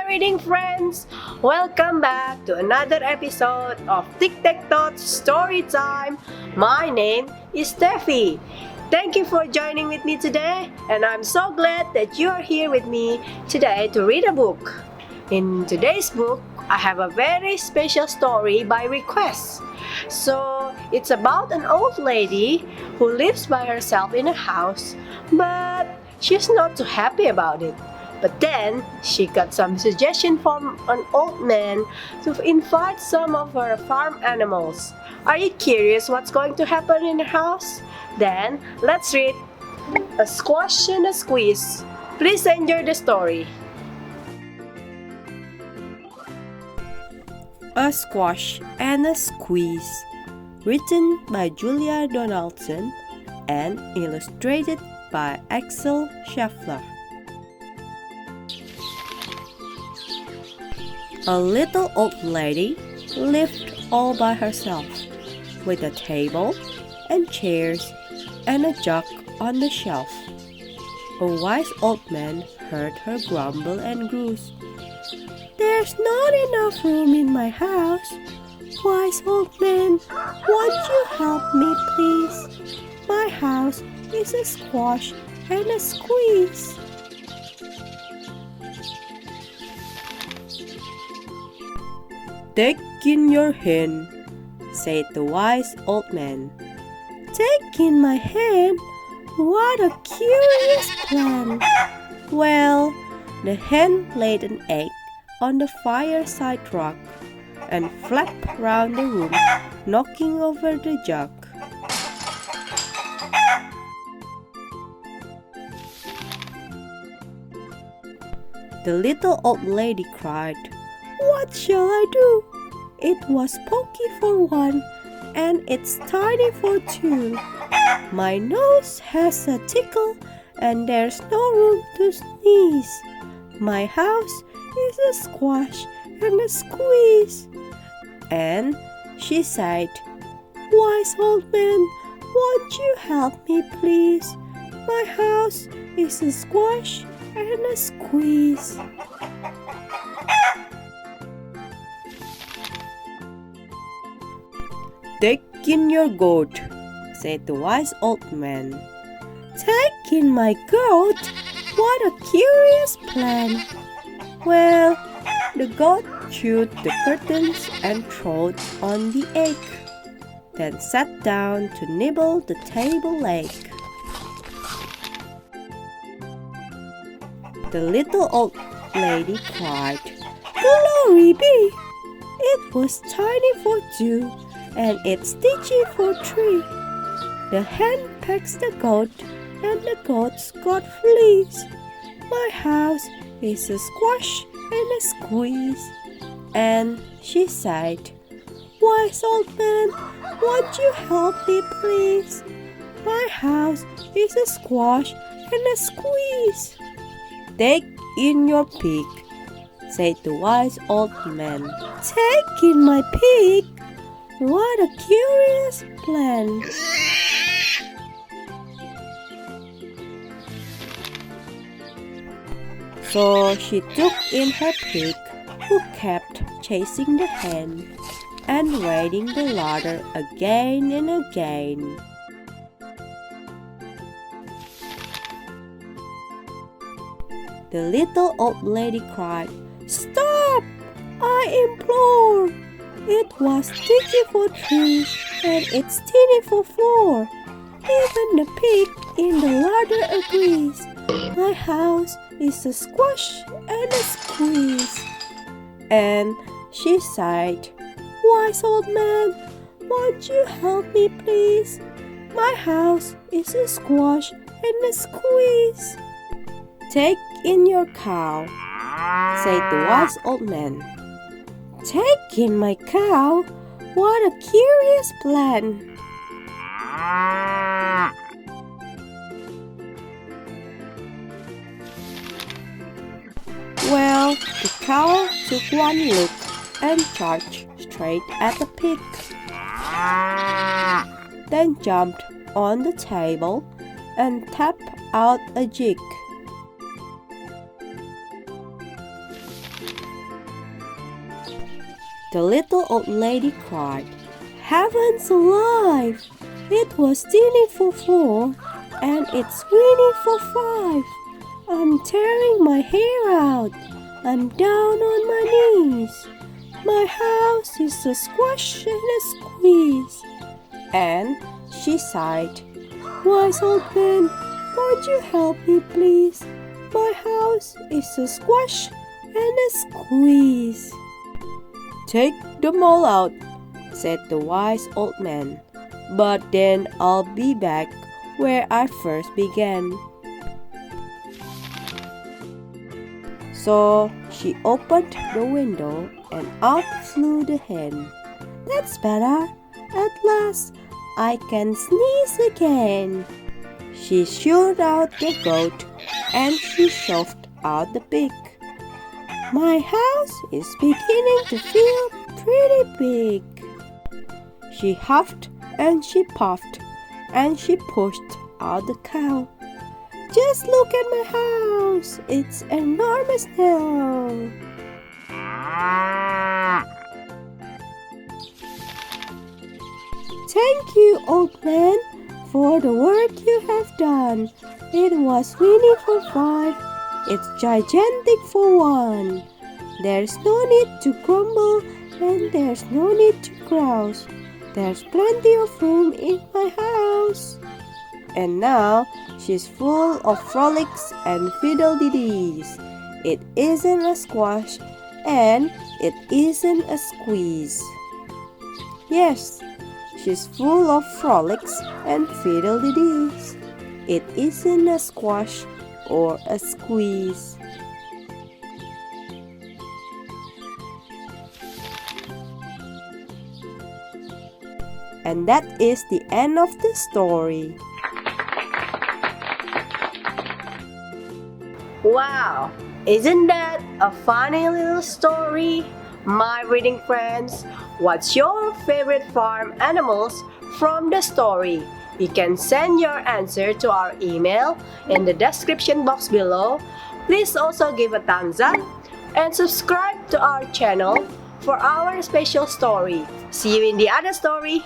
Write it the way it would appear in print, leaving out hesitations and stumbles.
reading friends! Welcome back to another episode of Tic Tac Tot Storytime. My name is Steffi. Thank you for joining with me today, and I'm so glad that you are here with me today to read a book. In today's book, I have a very special story by request. So, it's about an old lady who lives by herself in a house, but she's not too happy about it. But then, she got some suggestion from an old man to invite some of her farm animals. Are you curious what's going to happen in her house? Then, let's read A Squash and a Squeeze. Please enjoy the story. A Squash and a Squeeze, written by Julia Donaldson and illustrated by Axel Scheffler. A little old lady lived all by herself, with a table and chairs and a jug on the shelf. A wise old man heard her grumble and grues. "There's not enough room in my house. Wise old man, won't you help me, please? My house is a squash and a squeeze." "Take in your hand," said the wise old man. "Take in my hand? What a curious plan!" Well, the hen laid an egg on the fireside rug and flapped round the room, knocking over the jug. The little old lady cried, "What shall I do? It was pokey for one, and it's tiny for two. My nose has a tickle, and there's no room to sneeze. My house is a squash and a squeeze." And she sighed, "Wise old man, won't you help me, please? My house is a squash and a squeeze." "Take in your goat," said the wise old man. "Take in my goat? What a curious plan!" Well, the goat chewed the curtains and trod on the egg, then sat down to nibble the table leg. The little old lady cried, "Glory be! It was tiny for two, and it's stitchy for three." The hen pecks the goat, and the goats got fleas. My house is a squash and a squeeze. And she sighed, "Wise old man, won't you help me, please? My house is a squash and a squeeze." "Take in your pig," said the wise old man. "Take in my pig? What a curious plan!" So she took in her pig, who kept chasing the hen and raiding the larder again and again. The little old lady cried, "Stop! I implore! It was stitchy for three, and it's teeny for four. Even the pig in the larder agrees. My house is a squash and a squeeze." And she sighed, "Wise old man, won't you help me, please? My house is a squash and a squeeze." "Take in your cow," said the wise old man. "Take in my cow? What a curious plan!" Well, the cow took one look and charged straight at the pig, then jumped on the table and tapped out a jig. The little old lady cried, "Heavens alive! It was stealing for 4, and it's winning for 5. I'm tearing my hair out. I'm down on my knees. My house is a squash and a squeeze." And she sighed, "Wise old man, won't you help me please? My house is a squash and a squeeze." "Take them all out," said the wise old man, "but then I'll be back where I first began." So she opened the window and out flew the hen. "That's better. At last I can sneeze again." She shooed out the goat and she shoved out the pig. "My house is beginning to feel pretty big." She huffed and she puffed and she pushed out the cow. "Just look at my house. It's enormous now." "Thank you, old man, for the work you have done. It was winning for 5. It's gigantic for 1. There's no need to grumble and there's no need to grouse. There's plenty of room in my house." And now she's full of frolics and fiddle-de-dees. It isn't a squash and it isn't a squeeze. Yes, she's full of frolics and fiddle-de-dees. It isn't a squash or a squeeze. And that is the end of the story. Wow, isn't that a funny little story? My reading friends, what's your favorite farm animals from the story? You can send your answer to our email in the description box below. Please also give a thumbs up and subscribe to our channel for our special story. See you in the other story.